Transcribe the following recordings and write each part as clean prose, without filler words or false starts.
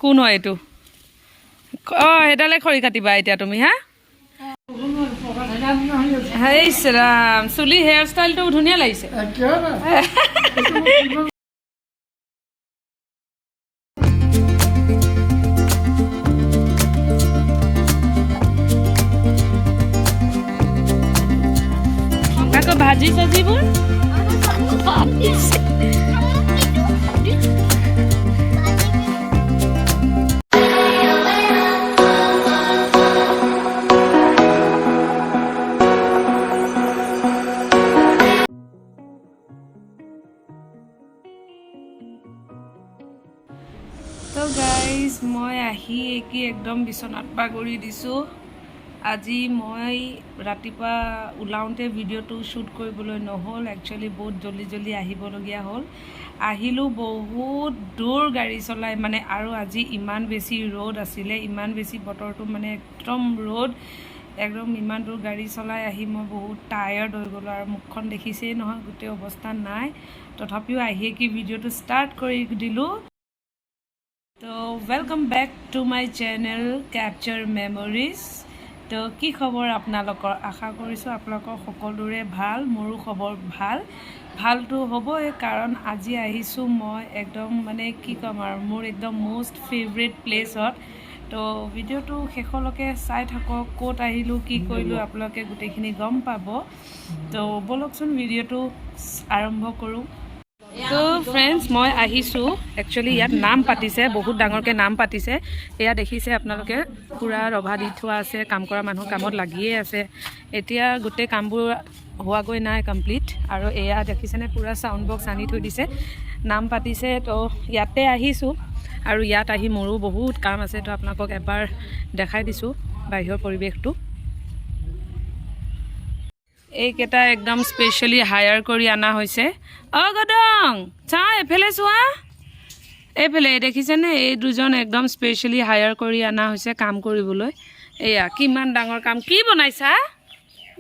কোন হয় এইটো অঁ সেইডালে খৰি কাটিবা এতিয়া তুমি হা হেই ৰাম চুলি হেয়াৰ ষ্টাইলটো ধুনীয়া লাগিছে আকৌ ভাজি চাজিবোৰ তো গাইজ মই আহি কি একদম বিচনাত বাগৰি দিছোঁ আজি মই ৰাতিপুৱা ওলাওঁতে ভিডিঅ'টো শ্বুট কৰিবলৈ নহ'ল একচুৱেলি বহুত জল্দি আহিবলগীয়া হ'ল আহিলোঁ বহুত দূৰ গাড়ী চলাই মানে আৰু আজি ইমান বেছি ৰ'দ আছিলে ইমান বেছি বতৰটো মানে একদম ৰ'দ একদম ইমান দূৰ গাড়ী চলাই আহি মই বহুত টায়াৰ্ড হৈ গ'লোঁ আৰু মুখখন দেখিছেই নহয় গোটেই অৱস্থা নাই তথাপিও আহি কি ভিডিঅ'টো ষ্টাৰ্ট কৰি দিলোঁ তো welcome back to my channel capture memories তো কি খবৰ আপোনালোকৰ আশা কৰিছোঁ আপোনালোকৰ সকলোৰে ভাল মোৰো খবৰ ভালটো হ'বই কাৰণ আজি আহিছোঁ মই একদম মানে কি ক'ম আৰু মোৰ একদম মোষ্ট ফেভৰেট প্লেচত তো ভিডিঅ'টো শেষলৈকে চাই থাকক ক'ত আহিলোঁ কি কৰিলোঁ আপোনালোকে গোটেইখিনি গম পাব তো ব'লকচোন ভিডিঅ'টো আৰম্ভ কৰোঁ তো ফ্ৰেণ্ডছ মই আহিছোঁ একচুৱেলি ইয়াত নাম পাতিছে বহুত ডাঙৰকৈ নাম পাতিছে এয়া দেখিছে আপোনালোকে পূৰা ৰভা দি থোৱা আছে কাম কৰা মানুহ কামত লাগিয়ে আছে এতিয়া গোটেই কামবোৰ হোৱাগৈ নাই কমপ্লিট আৰু এয়া দেখিছেনে পূৰা চাউণ্ড বক্স আনি থৈ দিছে নাম পাতিছে তো ইয়াতে আহিছোঁ আৰু ইয়াত আহি মোৰো বহুত কাম আছে তো আপোনালোকক এবাৰ দেখাই দিছোঁ বাহিৰৰ পৰিৱেশটো এইকেইটা একদম স্পেচিয়েলি হায়াৰ কৰি অনা হৈছে অ গদং চা এফালে চোৱা এইফালে দেখিছেনে এই দুজন একদম স্পেচিয়েলি হায়াৰ কৰি অনা হৈছে কাম কৰিবলৈ এয়া কিমান ডাঙৰ কাম কি বনাইছা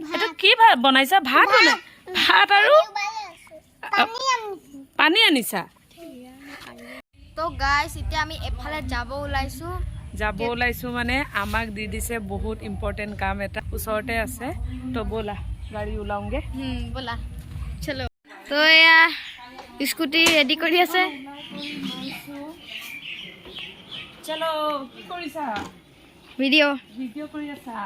এইটো কি বনাইছা ভাত আৰু পানী আনিছা তো গাইস এতিয়া আমি এফালে যাব ওলাইছো মানে আমাক দি দিছে বহুত ইম্পৰ্টেণ্ট কাম এটা ওচৰতে আছে তো ব'লা গাড়ী ওলাওঁগে ব'লা চলো তো এয়া স্কুটি ৰেডি কৰি আছে চলো কি কৰিছা ভিডিঅ' কৰি আছা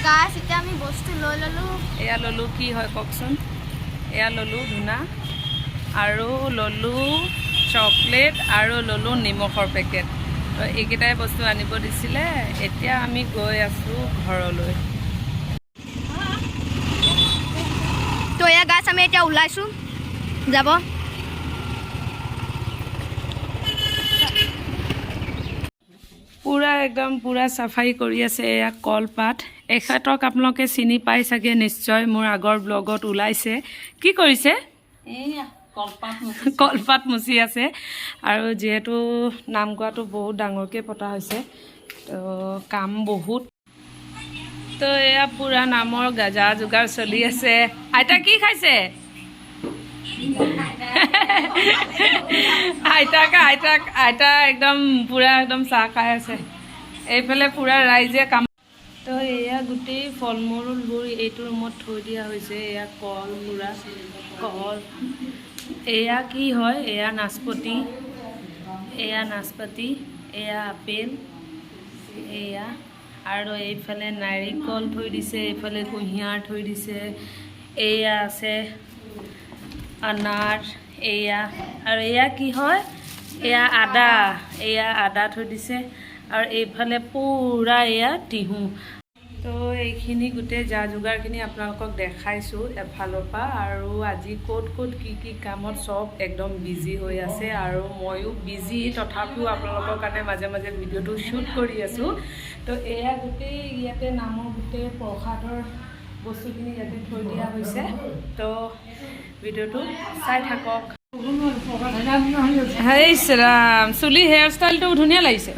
গাইস এতিয়া আমি বস্তু লৈ ললো এয়া ললো কি হয় কওকচোন এয়া ললো ধুনা আৰু ললো চকলেট আৰু ললো নিমখৰ পেকেট তো এইকেইটাই বস্তু আনিব দিছিলে এতিয়া আমি গৈ আছোঁ ঘৰলৈ তো এয়া গাইস আমি এতিয়া ওলাইছো যাব পূৰা একদম পূৰা চাফাই কৰি আছে এয়া কলপাত এখেতক আপোনালোকে চিনি পাই চাগে নিশ্চয় মোৰ আগৰ ব্লগত ওলাইছে কি কৰিছে কলপাত মুচি আছে আৰু যিহেতু নাম গোৱাটো বহুত ডাঙৰকৈ পতা হৈছে তো কাম বহুত তো এয়া পূৰা নামৰ গাজা যোগাৰ চলি আছে আইতা কি খাইছে আইতা একদম পূৰা একদম চাহ খাই আছে এইফালে পূৰা ৰাইজে কাম তো এয়া গোটেই ফল মূলবোৰ এইটো ৰুমত থৈ দিয়া হৈছে এয়া কল পূৰা কল এয়া কি হয় এয়া নাচপতি এয়া আপেল এয়া আৰু এইফালে নাৰিকল থৈ দিছে এইফালে কুঁহিয়াৰ থৈ দিছে এয়া আছে अनार এয়া আৰু এয়া কি হয় এয়া আদা থৈ দিছে আৰু এইফালে পুৰা এয়া টিহু তো এইখিনি গোটেই যা যোগাৰখিনি আপোনালোকক দেখাইছোঁ এফালৰ পৰা আৰু আজি ক'ত কি কামত চব একদম বিজি হৈ আছে আৰু ময়ো বিজি তথাপিও আপোনালোকৰ কাৰণে মাজে মাজে ভিডিঅ'টো শ্বুট কৰি আছোঁ তো এয়া গোটেই ইয়াতে নামৰ গোটেই প্ৰসাদৰ বস্তুখিনি ইয়াতে থৈ দিয়া হৈছে তো ভিডিঅ'টো চাই থাকক হেইছ ৰাম চুলি হেয়াৰ ষ্টাইলটো ধুনীয়া লাগিছে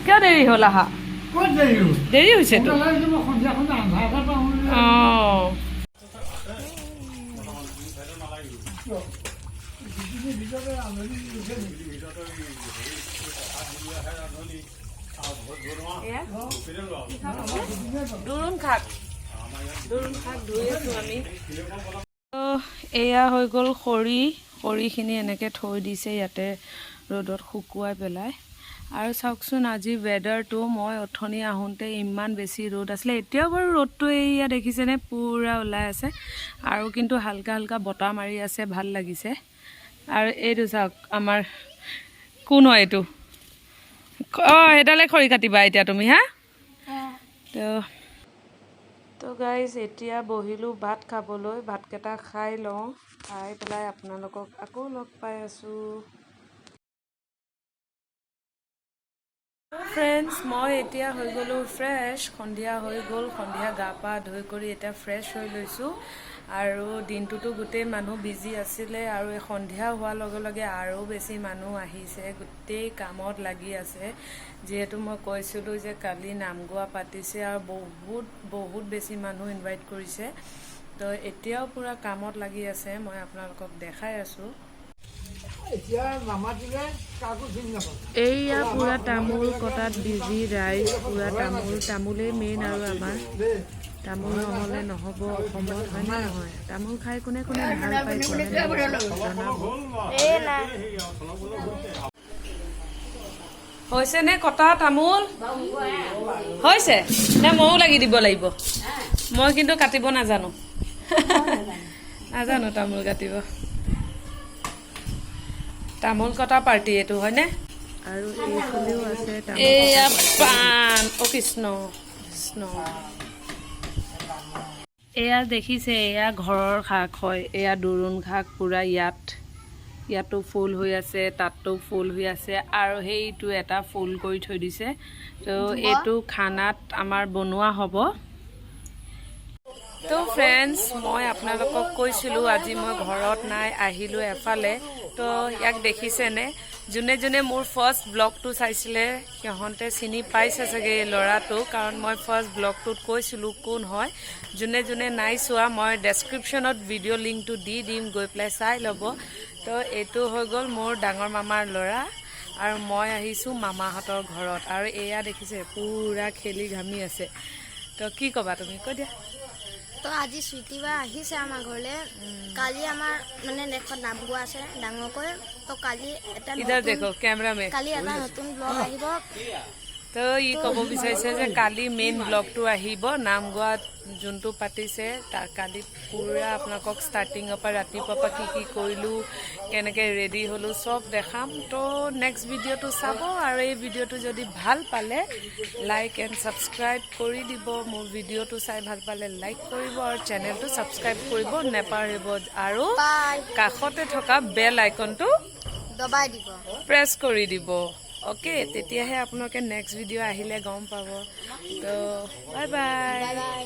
কিয় দেৰি হ'ল আহা দেৰি হৈছেতো অঁ দুৰুণ শাক ধুই আছোঁ আমি এয়া হৈ গ'ল খৰিখিনি এনেকৈ থৈ দিছে ইয়াতে ৰ'দত শুকুৱাই পেলাই আৰু চাওকচোন আজি ৱেডাৰটো মই অথনি আহোঁতে ইমান বেছি ৰ'দ আছিলে এতিয়াও বাৰু ৰ'দটো এয়া দেখিছেনে পূৰা ওলাই আছে আৰু কিন্তু হালকা বতাহ মাৰি আছে ভাল লাগিছে আৰু এইটো চাওক আমাৰ কোন হয় এইটো অঁ সেইডালে খৰি কাটিবা এতিয়া তুমি হা তো গাইজ এতিয়া বহিলোঁ ভাত খাবলৈ ভাতকেইটা খাই লওঁ খাই পেলাই আপোনালোকক আকৌ লগ পাই আছোঁ ফ্ৰেণ্ডছ মই এতিয়া হৈ গ'লোঁ ফ্ৰেছ সন্ধিয়া হৈ গ'ল সন্ধিয়া গা পা ধুই কৰি এতিয়া ফ্ৰেছ হৈ লৈছোঁ আৰু দিনটোতো গোটেই মানুহ বিজি আছিলে আৰু এই সন্ধিয়া হোৱাৰ লগে লগে আৰু বেছি মানুহ আহিছে গোটেই কামত লাগি আছে যিহেতু মই কৈছিলোঁ যে কালি নাম গোৱা পাতিছে আৰু বহুত বেছি মানুহ ইনভাইট কৰিছে তো এতিয়াও পূৰা কামত লাগি আছে মই আপোনালোকক দেখাই আছোঁ এইয়া পূৰা তামোল কটাত বিজি ৰাইজ পূৰা তামোলেই মেইন আৰু আমাৰ তামোল নহ'লে নহ'ব অসমত হয়নে নহয় তামোল খাই কোনে ভাল পায় হৈছে নে কটা তামোল হৈছে নে ময়ো লাগি দিব লাগিব মই কিন্তু কাটিব নাজানো তামোল কাটিব তামোল কটা পাৰ্টি এইটো হয়নে আৰু এইফালেও আছে এয়া পাণ অ কৃষ্ণ এয়া দেখিছে এয়া ঘৰৰ শাক হয় এয়া দুৰুণ শাক পূৰা ইয়াতো ফুল হৈ আছে তাতো ফুল হৈ আছে আৰু সেইটো এটা ফুল কৰি থৈ দিছে তো এইটো খানাত আমাৰ বনোৱা হ'ব তো ফ্ৰেণ্ডছ মই আপোনালোকক কৈছিলোঁ আজি মই ঘৰত নাই আহিলোঁ এফালে তো ইয়াক দেখিছেনে যোনে মোৰ ফাৰ্ষ্ট ব্লগটো চাইছিলে সিহঁতে চিনি পাইছে চাগে এই ল'ৰাটো কাৰণ মই ফাৰ্ষ্ট ব্লগটোত কৈছিলোঁ কোন হয় যোনে নাই চোৱা মই ডেছক্ৰিপশ্যনত ভিডিঅ' লিংকটো দি দিম গৈ পেলাই চাই ল'ব তো এইটো হৈ গ'ল মোৰ ডাঙৰ মামাৰ ল'ৰা আৰু মই আহিছোঁ মামাহঁতৰ ঘৰত আৰু এয়া দেখিছে পূৰা খেলি ঘামি আছে তো কি ক'বা তুমি কৈ দিয়া তো আজি চুইটি-বা আহিছে আমাৰ ঘৰলৈ কালি আমাৰ মানে দেশত নাম গোৱা আছে ডাঙৰকৈ তো কালি এটা নতুন ব্লগ আহিব তো ই ক'ব বিচাৰিছে যে কালি মেইন ব্লগটো আহিব নাম গোৱাত যোনটো পাতিছে তাৰ কালি পূৰা আপোনালোকক ষ্টাৰ্টিঙৰ পৰা ৰাতিপুৱাৰ পৰা কি কৰিলোঁ কেনেকৈ ৰেডি হ'লোঁ চব দেখাম তো নেক্সট ভিডিঅ'টো চাব আৰু এই ভিডিঅ'টো যদি ভাল পালে লাইক এণ্ড ছাবস্ক্ৰাইব কৰি দিব মোৰ ভিডিঅ'টো চাই ভাল পালে লাইক কৰিব আৰু চেনেলটো ছাবস্ক্ৰাইব কৰিব নেপাহৰিব আৰু কাষতে থকা বেল আইকনটো দবাই দিব প্ৰেছ কৰি দিব ওকে তেতিয়াহে আপোনালোকে নেক্সট ভিডিঅ' আহিলে গম পাব তো বাই বাই